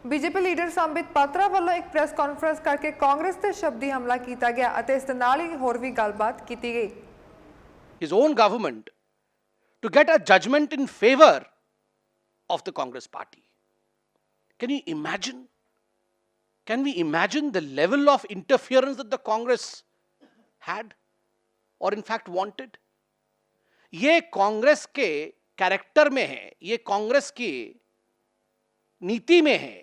BJP leader Sambit Patra ਵੱਲੋਂ ਇੱਕ press conference ਕਰਕੇ ਕਾਂਗਰਸ ਤੇ ਸ਼ਬਦੀ ਹਮਲਾ ਕੀਤਾ ਗਿਆ ਅਤੇ ਇਸ ਦੇ ਨਾਲ ਹੀ ਹੋਰ ਵੀ ਗੱਲਬਾਤ ਕੀਤੀ ਗਈ। His own government to get a judgment in favor of the Congress party. Can you imagine? Can we imagine the level of interference that the Congress had or in fact wanted? ये कांग्रेस के character में है, ये कांग्रेस की नीति में है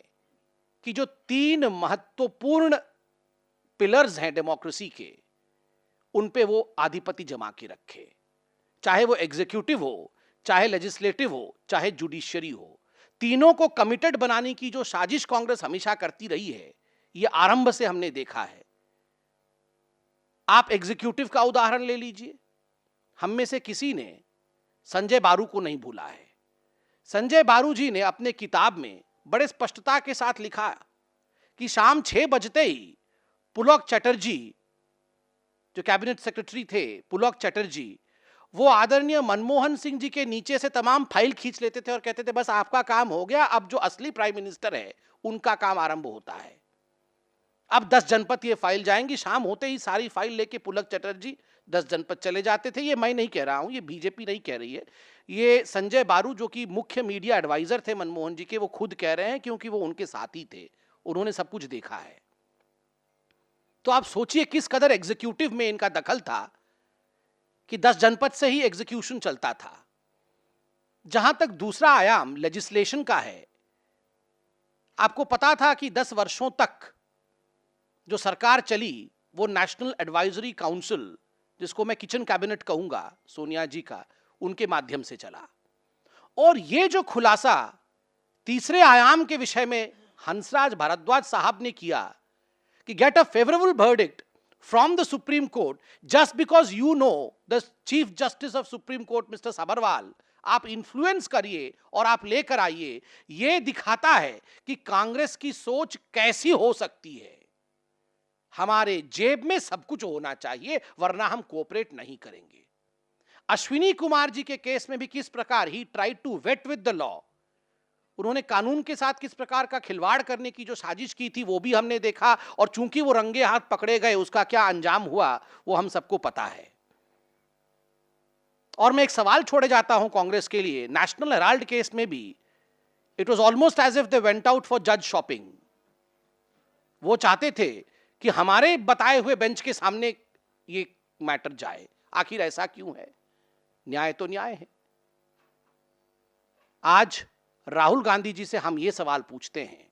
कि जो 3 महत्वपूर्ण पिलर्स हैं डेमोक्रेसी के, उन पे वो आधिपत्य जमा के रखे, चाहे वो एग्जीक्यूटिव हो, चाहे लेजिस्लेटिव हो, चाहे जुडिशियरी हो। तीनों को कमिटेड बनाने की जो साजिश कांग्रेस हमेशा करती रही है, ये आरंभ से हमने देखा है। आप एग्जीक्यूटिव का उदाहरण ले लीजिए, हम में से किसी ने संजय बारू को नहीं भूला है। संजय बारू जी ने अपने किताब में बड़े स्पष्टता के साथ लिखा कि शाम 6 बजते ही पुलक चटर्जी, जो कैबिनेट सेक्रेटरी थे, पुलक चटर्जी, वो आदरणीय मनमोहन सिंह जी के नीचे से तमाम फाइल खींच लेते थे और कहते थे बस आपका काम हो गया, अब जो असली प्राइम मिनिस्टर है उनका काम आरंभ होता है। अब 10 जनपद ये फाइल जाएंगी, शाम होते ही सारी फाइल लेके पुलक चटर्जी 10 जनपद चले जाते थे। ये मैं नहीं कह रहा हूं, ये बीजेपी नहीं कह रही है, ये संजय बारू जो कि मुख्य मीडिया एडवाइजर थे मनमोहन जी के, वो खुद कह रहे हैं, क्योंकि वो उनके साथी थे, उन्होंने सब कुछ देखा है। तो आप सोचिए किस कदर एग्जीक्यूटिव में इनका दखल था कि 10 जनपद से ही एग्जीक्यूशन चलता था। जहां तक दूसरा आयाम लेजिस्लेशन का है, आपको पता था कि 10 वर्षों तक जो सरकार चली वो नेशनल एडवाइजरी काउंसिल, जिसको मैं किचन कैबिनेट कहूंगा सोनिया जी का, उनके माध्यम से चला। और ये जो खुलासा तीसरे आयाम के विषय में हंसराज भारद्वाज साहब ने किया कि get a favourable verdict from the Supreme Court just because you know the Chief Justice of Supreme Court Mr. Sabharwal, आप इन्फ्लुएंस करिए और आप लेकर आइए, ये दिखाता है कि कांग्रेस की सोच कैसी हो सकती है। हमारे जेब में सब कुछ होना चाहिए वरना हम कोऑपरेट नहीं करेंगे। अश्विनी कुमार जी के केस में भी किस प्रकार ही tried to wait with the law, उन्होंने कानून के साथ किस प्रकार का खिलवाड़ करने की जो साजिश की थी वो भी हमने देखा, और चूंकि वो रंगे हाथ पकड़े गए, उसका क्या अंजाम हुआ वो हम सबको पता है। और मैं एक सवाल छोड़े जाता हूं कांग्रेस के लिए, नेशनल हेराल्ड केस में भी it was almost as if they went out for जज शॉपिंग। वो चाहते थे कि हमारे बताए हुए बेंच के सामने ये मैटर जाए। आखिर ऐसा क्यों है? न्याय तो न्याय है। आज राहुल गांधी जी से हम ये सवाल पूछते हैं,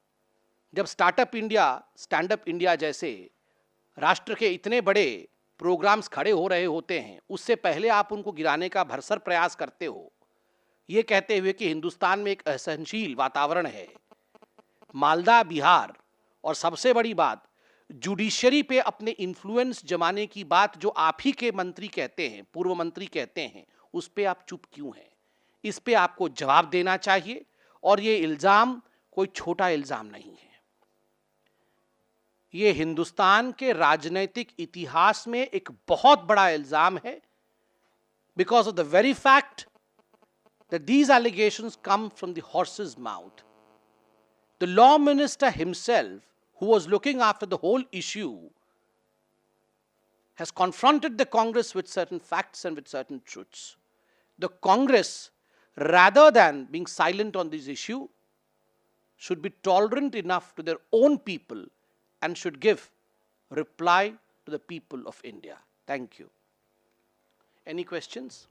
जब startup India, stand up India जैसे राष्ट्र के इतने बड़े प्रोग्राम्स खड़े हो रहे होते हैं, उससे पहले आप उनको गिराने का भरसक प्रयास करते हो, ये कहते हुए कि हिंदुस्तान में एक असहनशील वातावरण है। मालदा, बिहार, और सबसे बड़ी बात जुडिशरी पे अपने इन्फ्लुएंस जमाने की बात जो आप ही के मंत्री कहते हैं, पूर्व मंत्री कहते हैं, उस पे आप चुप क्यों हैं? इस पे आपको जवाब देना चाहिए। और ये इल्जाम कोई छोटा इल्जाम नहीं है, ये हिंदुस्तान के राजनीतिक इतिहास में एक बहुत बड़ा इल्जाम है, because of the very fact that these allegations come from the horses mouth. The law minister himself, who was looking after the whole issue, has confronted the Congress with certain facts and with certain truths. The Congress, rather than being silent on this issue, should be tolerant enough to their own people and should give reply to the people of India. Thank you. Any questions?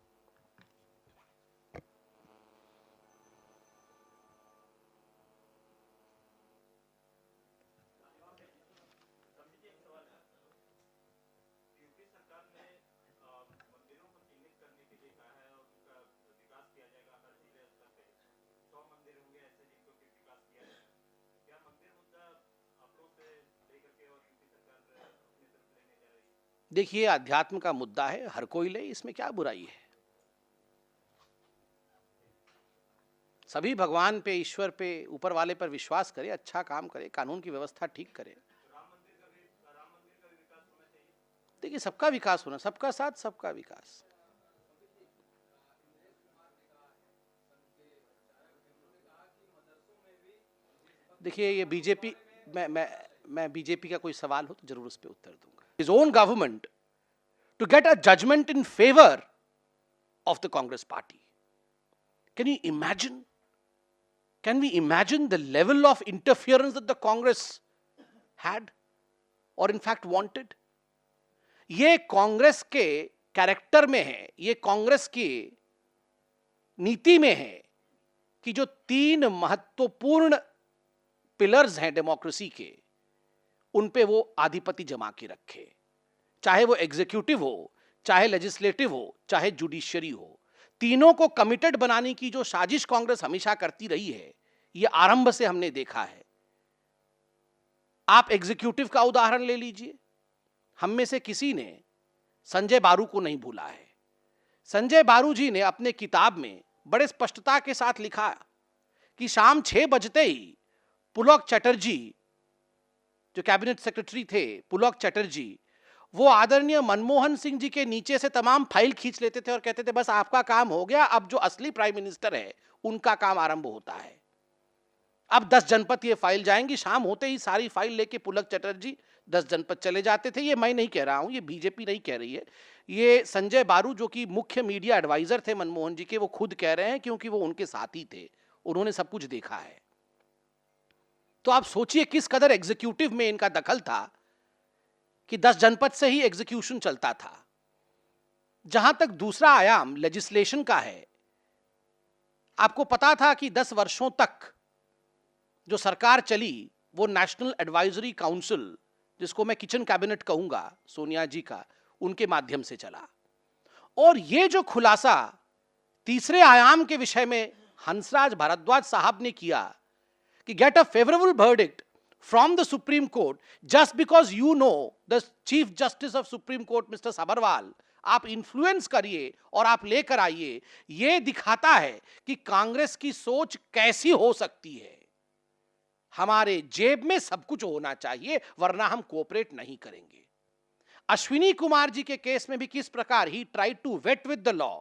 देखिए, अध्यात्म का मुद्दा है, हर कोई ले, इसमें क्या बुराई है? सभी भगवान पे, ईश्वर पे, ऊपर वाले पर विश्वास करे, अच्छा काम करे, कानून की व्यवस्था ठीक करे। देखिए, सबका विकास होना, सबका साथ सबका विकास। देखिए ये बीजेपी मैं बीजेपी का कोई सवाल हो तो जरूर उस पर उत्तर दूंगा. His own government to get a judgement in favour of the Congress party. Can you imagine? Can we imagine the level of interference that the Congress had or in fact wanted? ये कांग्रेस के कैरेक्टर में है, ये कांग्रेस की नीति में है कि जो 3 महत्वपूर्ण पिलर्स हैं डेमोक्रेसी के, उन पे वो आधिपत्य जमा के रखे. चाहे वो एग्जीक्यूटिव हो, चाहे लेजिस्लेटिव हो, चाहे जुडिशियरी हो. तीनों को कमिटेड बनाने की जो साजिश कांग्रेस हमेशा करती रही है, ये आरंभ से हमने देखा है. आप एग्जीक्यूटिव का उदाहरण ले लीजिए. हम में से किसी ने संजय बारू को नहीं भूला है. संजय बारू जी ने अपने किताब में बड़े स्पष्टता के साथ लिखा कि शाम 6 बजते ही पुलक चटर्जी, जो कैबिनेट सेक्रेटरी थे, पुलक चटर्जी, वो आदरणीय मनमोहन सिंह जी के नीचे से तमाम फाइल खींच लेते थे और कहते थे बस आपका काम हो गया, अब जो असली प्राइम मिनिस्टर है उनका काम आरंभ होता है. अब 10 जनपद ये फाइल जाएंगी. शाम होते ही सारी फाइल लेके पुलक चटर्जी 10 जनपद चले जाते थे. ये मैं नहीं कह रहा हूं, ये बीजेपी नहीं कह रही है, ये संजय बारू जो कि मुख्य मीडिया एडवाइजर थे मनमोहन जी के, वो खुद कह रहे हैं, क्योंकि वो उनके साथी थे, उन्होंने सब कुछ देखा है. तो आप सोचिए किस कदर एग्जीक्यूटिव में इनका दखल था कि 10 जनपद से ही एग्जीक्यूशन चलता था. जहां तक दूसरा आयाम लेजिस्लेशन का है, आपको पता था कि 10 वर्षों तक जो सरकार चली वो नेशनल एडवाइजरी काउंसिल, जिसको मैं किचन कैबिनेट कहूंगा, सोनिया जी का, उनके माध्यम से चला. और ये जो खुलासा तीसरे आयाम के विषय में हंसराज भारद्वाज साहब ने किया कि get a favourable verdict from the supreme court just because you know the chief justice of supreme court mister Sabharwal, आप इन्फ्लुएंस करिए और आप लेकर आइए. यह दिखाता है कि कांग्रेस की सोच कैसी हो सकती है. हमारे जेब में सब कुछ होना चाहिए, वरना हम कोऑपरेट नहीं करेंगे. अश्विनी कुमार जी के केस में भी किस प्रकार ही tried to wait with the law,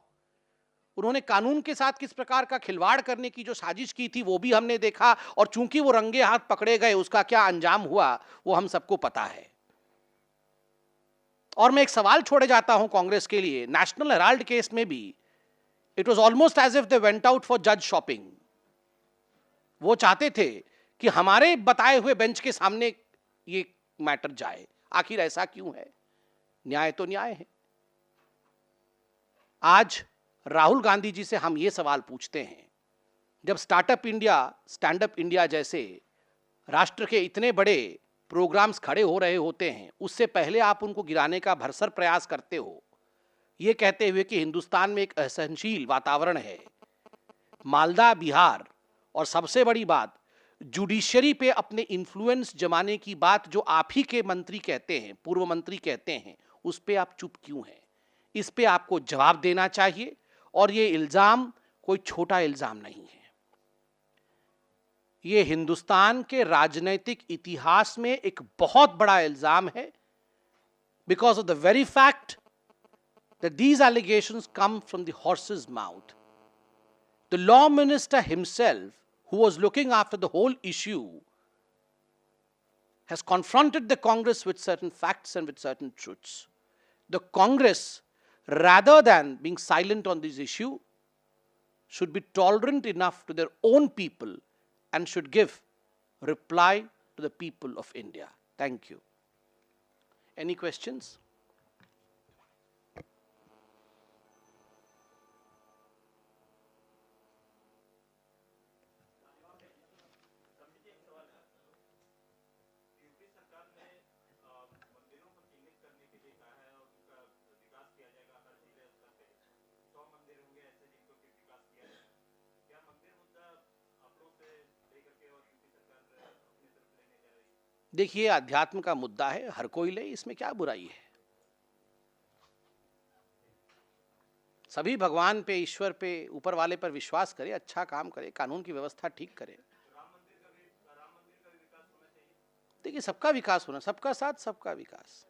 उन्होंने कानून के साथ किस प्रकार का खिलवाड़ करने की जो साजिश की थी वो भी हमने देखा. और चूंकि वो रंगे हाथ पकड़े गए, उसका क्या अंजाम हुआ वो हम सबको पता है. और मैं एक सवाल छोड़े जाता हूं कांग्रेस के लिए. नेशनल हेराल्ड केस में भी it was almost as if they went out for जज शॉपिंग. वो चाहते थे कि हमारे बताए हुए बेंच के सामने ये मैटर जाए. आखिर ऐसा क्यों है? न्याय तो न्याय है. आज राहुल गांधी जी से हम ये सवाल पूछते हैं, जब startup India, stand up India जैसे राष्ट्र के इतने बड़े प्रोग्राम्स खड़े हो रहे होते हैं, उससे पहले आप उनको गिराने का भरसक प्रयास करते हो, ये कहते हुए कि हिंदुस्तान में एक असहनशील वातावरण है. मालदा, बिहार, और सबसे बड़ी बात जुडिशरी पे अपने इन्फ्लुएंस जमाने की बात जो आप ही के मंत्री कहते हैं, पूर्व मंत्री कहते हैं, उस पे आप चुप क्यों हैं? इस पे आपको जवाब देना चाहिए. और ये इल्जाम कोई छोटा इल्जाम नहीं है. ये हिंदुस्तान के राजनीतिक इतिहास में एक बहुत बड़ा इल्जाम है, because of the very fact that these allegations come from the horses mouth. The law minister himself, who was looking after the whole issue, has confronted the Congress with certain facts and with certain truths. The Congress, rather than being silent on this issue, should be tolerant enough to their own people and should give reply to the people of India. Thank you. Any questions? देखिए, अध्यात्म का मुद्दा है, हर कोई ले, इसमें क्या बुराई है? सभी भगवान पे, ईश्वर पे, ऊपर वाले पर विश्वास करे, अच्छा काम करे, कानून की व्यवस्था ठीक करे. देखिए, सबका विकास होना, सबका साथ, सबका विकास.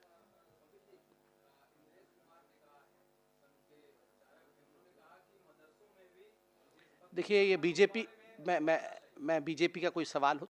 देखिए, ये बीजेपी, मैं बीजेपी का कोई सवाल हो